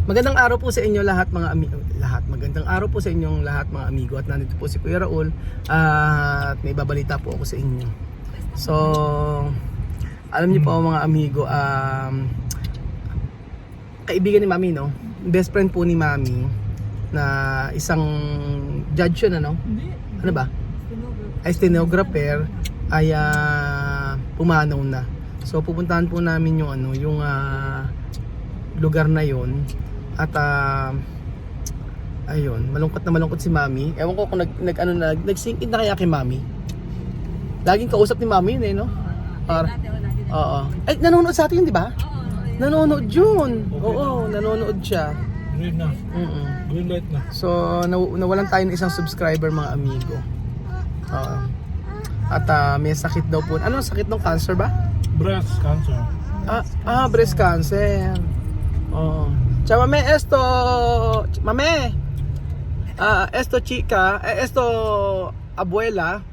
Magandang araw po sa inyo lahat mga magandang araw po sa inyong lahat mga amigo at nandito po si Kuya Raul at may babalita po ako sa inyo. So, alam niyo po mga amigo, kaibigan ni Mami, no? Best friend po ni Mami na isang judge yun, ano? Ano ba? Ay stenographer ay pumanaw na. So pupuntahan po namin yung yung lugar na yon. At ayun, malungkot na malungkot si Mami. Ewan ko kung nag-sync in na kaya kay Mami. Laging kausap ni Mami yun no? Oo. Ay, nanonood sa atin, di ba? Nanonood yun. Oo, nanonood siya. Green na. Green light na. So, nawalan tayo ng isang subscriber mga amigo. At may sakit daw po. Ano sakit ng cancer ba? Breast cancer. Breast cancer. Oh. Chama mame, esto chica, esto abuela,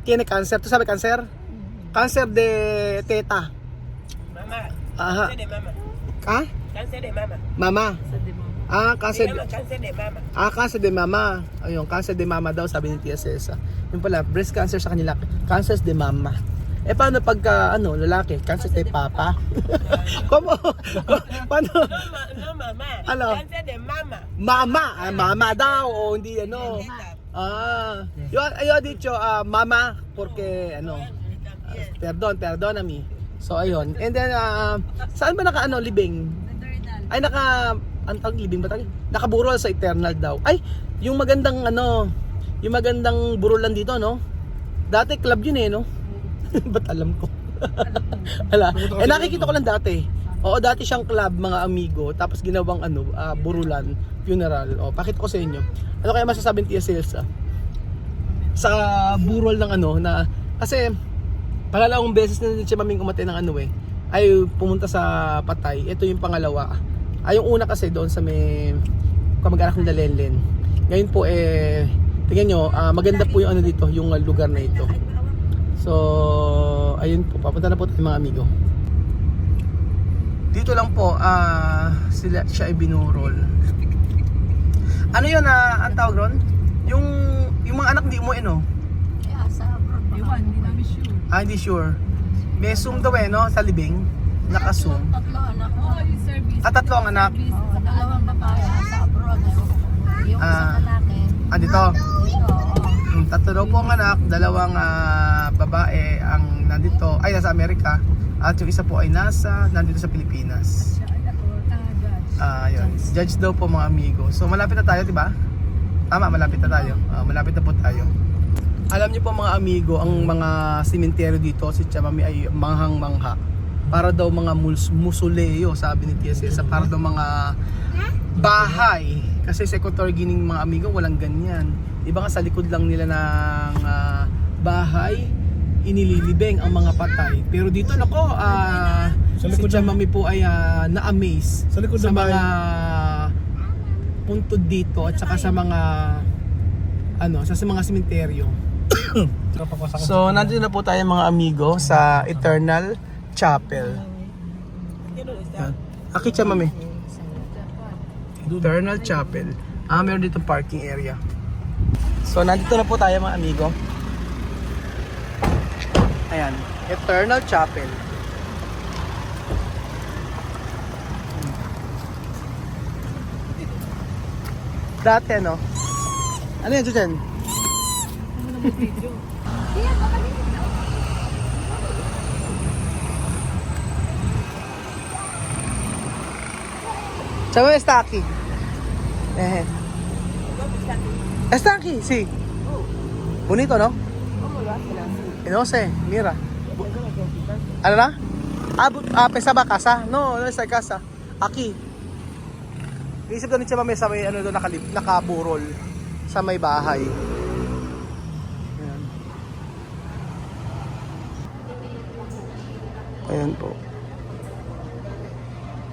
tiene cáncer. ¿Tú sabes cáncer? Cáncer de teta. Mama. Ajá. Cáncer de mama. Cáncer de mama. Mama. Cáncer. Cáncer de mama. Cáncer de mama. Ayun, cáncer de mama daw sabi ni Tia Cesa. Yung pala, breast cancer sa kanila, cancer de mama. Paano pagka lalaki, cancer de papa? Como? Paano? No, mama. Ano? Cáncer de mama. Mama daw o hindi yo dicho mama porque perdóname. So ayun. And then saan ba libing? Ay antang libing ba tawag? Nakaburol sa Eternal daw. Ay, yung magandang yung magandang burulan dito, no? Dati club yun no? Ba't alam ko? Hala. Nakikita ko lang dati. Oo, dati siyang club mga amigo, tapos ginawang burulan, funeral. Pakita ko sa inyo. Ano kaya masasabi ni Tia Celsa? Sa burol ng na kasi pangalawang beses na siya maming umatay ng ay pumunta sa patay. Ito yung pangalawa. Yung una kasi doon sa may kamag-anak ng Dalenlen. Ngayon po tingnan nyo, maganda po yung dito, yung lugar na ito. So, ayun po, papunta na po tayo mga amigo. Dito lang po, siya ay binurol. Ano yun, ang tawag ron? Yung mga anak di umuwi, no? Kaya sa abroad ba? Hindi namin sure. Hindi sure. May zoom daw no, sa libing. Naka-zoom. Tatlo anak ko. Tatlo ang anak. Dalawang babae sa abroad. Yung isang lalaki. Dito. Dito. Tatlo daw po ang anak, dalawang babae ang nandito, ay nasa Amerika, at yung isa po ay nandito sa Pilipinas. Yun. Judge daw po mga amigo. So malapit na tayo, di ba? Tama, malapit na tayo. Malapit na po tayo. Alam niyo po mga amigo, ang mga sementeryo dito, si Chamami ay manghang-mangha. Para daw mga musoleo, sabi ni Tia Cesa, para daw mga bahay. Kasi sa Equatorial Guinea mga amigo, walang ganyan. Iba nga sa likod lang nila ng bahay, inililibing ang mga patay. Pero dito si Chamami po ay na-amaze sa mga puntod dito at saka sa mga sa mga sementeryo. So nandito na po tayo mga amigo sa Eternal Chapel. Aki Chamami. Eternal Chapel. Meron dito parking area. So nandito na po tayo mga amigo. Ayan, Eternal Chapel. Dati ano yan dyan? Chama está aquí. Está aquí, sí. Bonito, ¿no? No sé, mira. Ano na? Pesaba casa? No, no es la casa. Aquí. Isip ko ni Chama may sa may doon nakaburol sa may bahay. Ayan. Ayan po.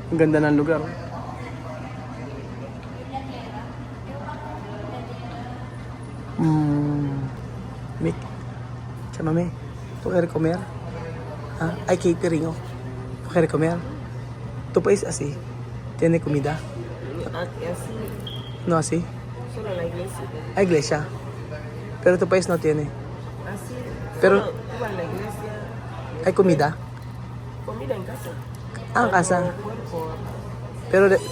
Ang ganda ng lugar. Mick, Chamame, ¿tú quieres comer? Hay catering, ¿no? ¿Tú quieres comer? Tu país así, tiene comida. así, No así. solo la iglesia. Hay iglesia. Pero tu país no tiene. Así, Pero- solo tú vas a la iglesia, Hay comida. comida en casa. Ah, en casa. Cuerpo,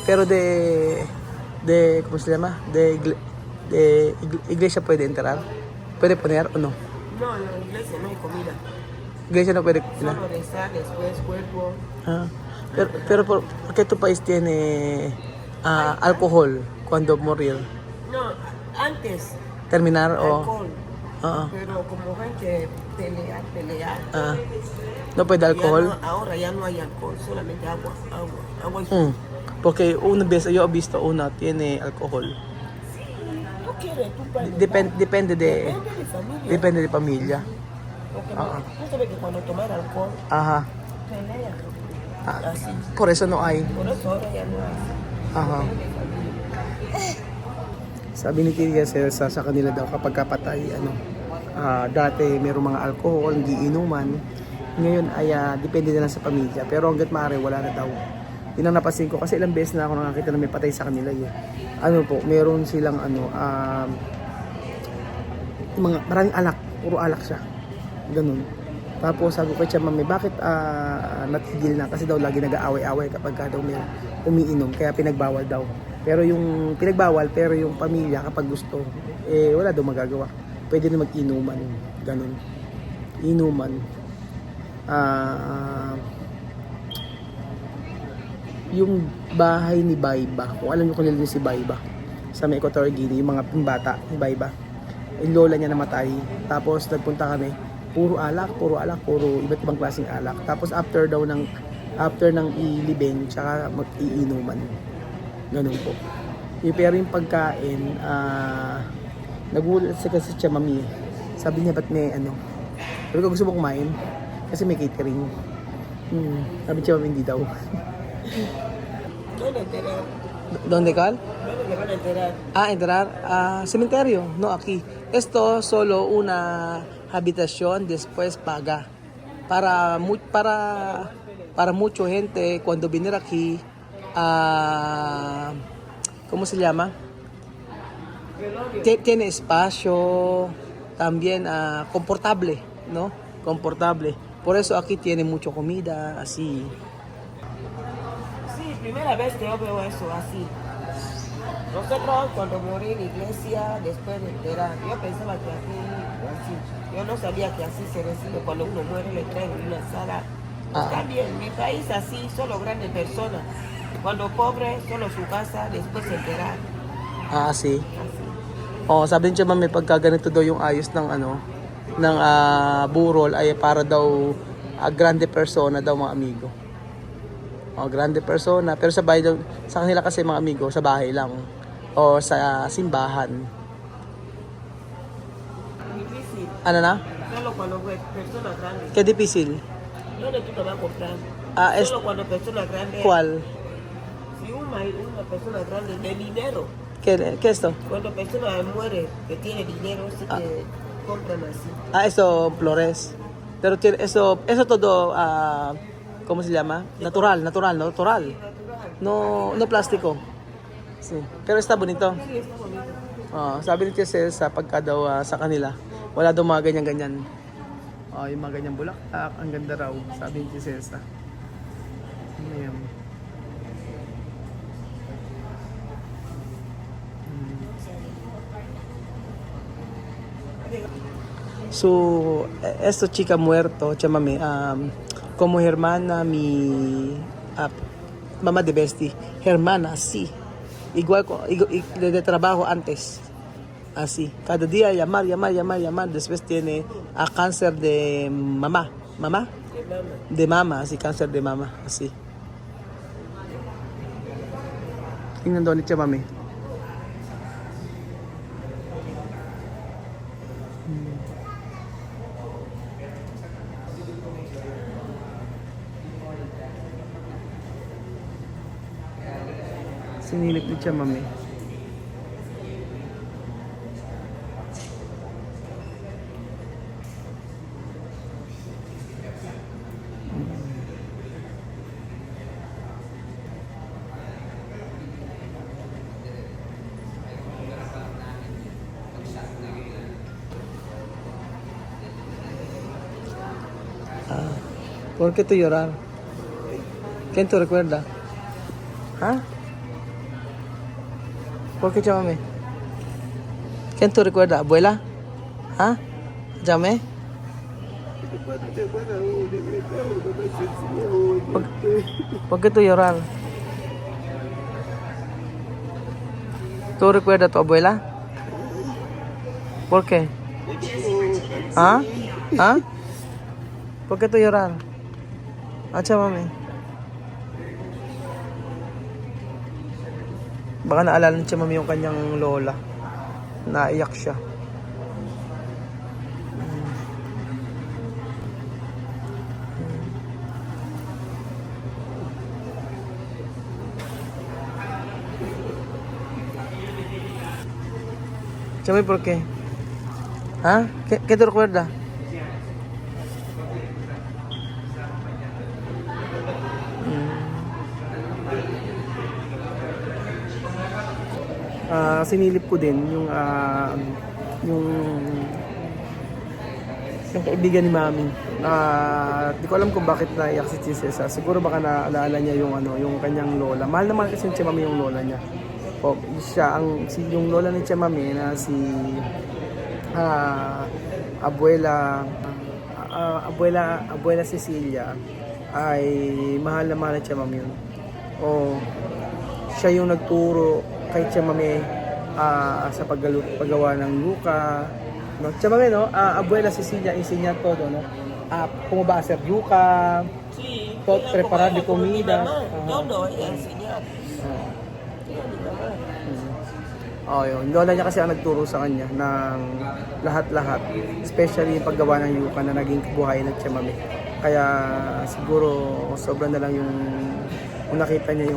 Pero de ¿cómo se llama? Iglesia puede entrar. Puede poner o no. no, en la iglesia no hay comida. Iglesia no puede poner. Solo rezar, después cuerpo. Ah, pero ¿por qué tu país tiene alcohol cuando morir? No, antes, Terminar o alcohol. ah, Pero como gente pelear. ah, no puede Ya alcohol. no, ahora ya no hay alcohol, solamente agua y jugo. Porque una vez yo he visto una tiene alcohol. ¿Tú quieres tu padre? Depende de familia. depende de familia. Porque Ah. tú sabes que cuando tomar alcohol, Aha. pelea. Ah, Así. por eso no hay. Por eso ahora ya no hay. Aha. Sabi ni Tia Celsa sa kanila daw kapag kapatay, dati mayroong mga alcohol, hindi inuman. Ngayon ay depende na lang sa pamilya. Pero hanggat maaari, wala na daw. Yun ang napansin ko kasi ilang beses na ako nakakita na may patay sa kanila. Ano po, meron silang maraming alak, puro alak siya. Ganun. Tapos sabi ko kay Mami, bakit natigil na? Kasi daw lagi nag-aaway-aaway kapag daw may umiinom, kaya pinagbawal daw. Pero yung pinagbawal, pero yung pamilya kapag gusto, wala daw magagawa. Pwede na mag-inuman, ganun. Inuman. Yung bahay ni Bayba, kung alam niyo kung nila si Bayba, sa may Equatorial Guinea, yung mga bata ni Bayba, yung lola niya namatay. Tapos nagpunta kami, puro alak, puro iba't ibang klaseng alak. Tapos after ng ilibing, tsaka mag-iinuman. Ganun po. Pero yung pagkain, nagulat kasi siya Mami. Sabi niya, ba't may sabi ko, gusto mo kumain? Kasi may catering. Sabi siya Mami, hindi daw. ¿Dónde enterar? ¿Dónde cal? ¿Dónde le van a enterar? Entrar cementerio, no aquí. Esto solo una habitación, después paga. Para mucha gente cuando viene aquí, ¿cómo se llama? Tiene espacio, también confortable, ¿no? Confortable. Por eso aquí tiene mucha comida, así. Sí, primera vez que yo veo eso así. Nosotros cuando morí en la iglesia, después de enterar, yo pensaba que así. Yo no sabía que así se recibe cuando uno muere, le traen en una sala. Está bien, mi país así, solo grandes personas. Cuando pobre, solo su casa, después enterar. Así. Así. Oh, sabi niya Mami, pagka ganito daw yung ayos ng burol ay para daw grande persona daw mga amigo. Grande persona, pero sa bahay daw, sa kanila kasi mga amigo, sa bahay lang o sa simbahan. Difícil, Ano na? solo cuando personas grandes. Qué difícil. ¿Dónde tú te vas a comprar? Es Solo cuando personas grandes. ¿Cuál? Si una persona grande de dinero, ¿Qué esto? cuando persona muere que tiene dinero, sí que compran así. Eso flores. Pero eso todo ¿cómo se llama? Natural. Natural. No plástico. Sí. Pero está bonito. Sí, está bonito. Sabi ni Tia Celsa pagka daw sa kanila, wala daw mga ganyan-ganyan. Yung mga ganyan bulaklak, ang ganda raw, sabi ni Tia Celsa. Ayan. So, esto chica muerto, chamame, como hermana mi mamá de Besti, hermana, sí. Igual de trabajo antes. Así. Cada día llamar. Después tiene cáncer de mamá. ¿Mamá? De mama, así, cáncer de mama, así. Tingnan daw ni Tia Mami. Sinilip ni Tia Mami. ¿Por qué tú llorar? ¿Quién te recuerda? ¿Ah? ¿Por qué llámame? ¿Quién te recuerda? ¿Abuela? ¿Ah? ¿Llamé? ¿Por qué tú llorar? ¿Tú recuerdas a tu abuela? ¿Por qué? ¿Ah? ¿Ah? ¿Por qué tú llorar? Ah, mami. Baka naalala ni Mami yung kanyang lola. Naiyak siya. Chame, ¿por qué? ¿Ah? ¿Qué te recuerda? Sinilip ko din yung kaibigan ni Mami. Di ko alam kung bakit naiyak si Chisesa. Siguro baka naalala niya yung kanyang lola. Mahal naman kasi si Mami yung lola niya. O, yung lola ni Mami na si Abuela Cecilia ay mahal na mahal ni Mami yun. O, siya yung nagturo kay Mami sa paggawa ng yuca. No? Mami, no? Abuela Cecilia enseña todo, no? Cómo va a hacer yuca, Sí, preparar de como mi comida. mamá. Todo ella enseñar. Oh, yun. Lola niya kasi ang nagturo sa kanya ng lahat-lahat. Especially yung paggawa ng yuca na naging buhay ng Mami. Kaya siguro sobrang na lang yung nakita niya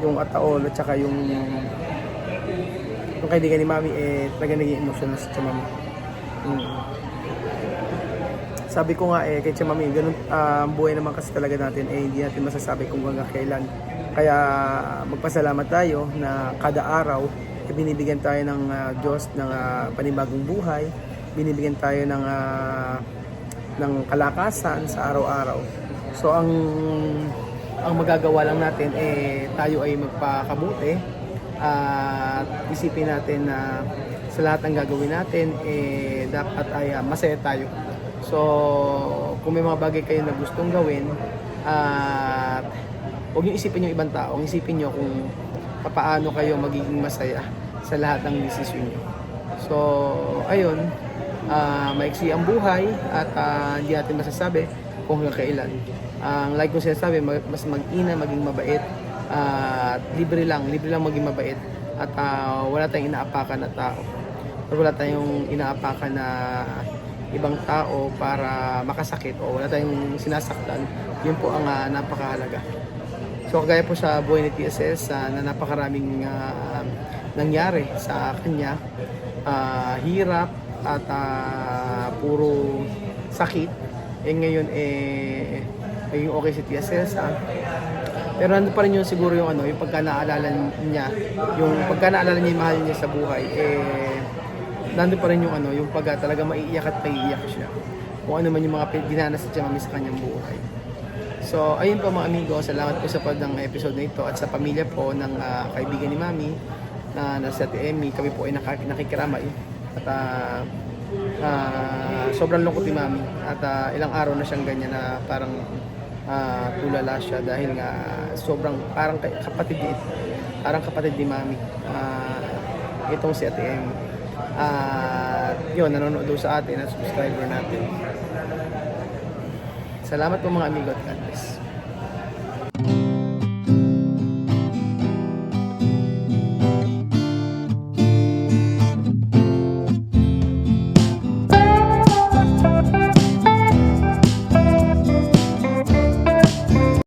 yung ataol at saka yung kaibigan ni Mami talaga naging emotional si Mami. Sabi ko nga kay Mami, ganun buhay naman kasi talaga natin hindi natin masasabi kung hanggang kailan. Kaya magpasalamat tayo na kada araw binibigyan tayo ng Diyos ng panibagong buhay, binibigyan tayo ng kalakasan sa araw-araw. So ang magagawa lang natin tayo ay magpakabuti at isipin natin na sa lahat ng gagawin natin dapat ay masaya tayo. So kung may mga bagay kayo na gustong gawin at huwag niyo isipin yung ibang tao, isipin niyo kung paano kayo magiging masaya sa lahat ng desisyon niyo. So ayun, maiksi ang buhay at hindi natin masasabi kung hanggang kailan. Like ko sinasabi, mas mag-ina, maging mabait at libre lang maging mabait at wala tayong inaapakan na tao. Wala tayong inaapakan na ibang tao para makasakit o wala tayong sinasaktan. Yun po ang napakahalaga. So kagaya po sa buhay ni TSS na napakaraming nangyari sa kanya, hirap at puro sakit. Ngayon naging okay si TSS. Pero nandun pa rin yung siguro yung pagka naalala niya yung mahal niya sa buhay, nandun pa rin yung pagka talaga maiiyak at maiiyak siya. Kung ano man yung mga ginanas ni Mami sa kanyang buhay. So, ayun po mga amigo, salamat po sa ng episode na ito at sa pamilya po ng kaibigan ni Mami na si Ate Emmy. Kami po ay nakikiramay at sobrang lungkot ni Mami at ilang araw na siyang ganyan na parang tulala siya dahil nga sobrang parang kapatid ni Mami itong si Ate Emmy. Yun, nanonood sa atin at subscriber natin. Salamat po mga amigo at God bless.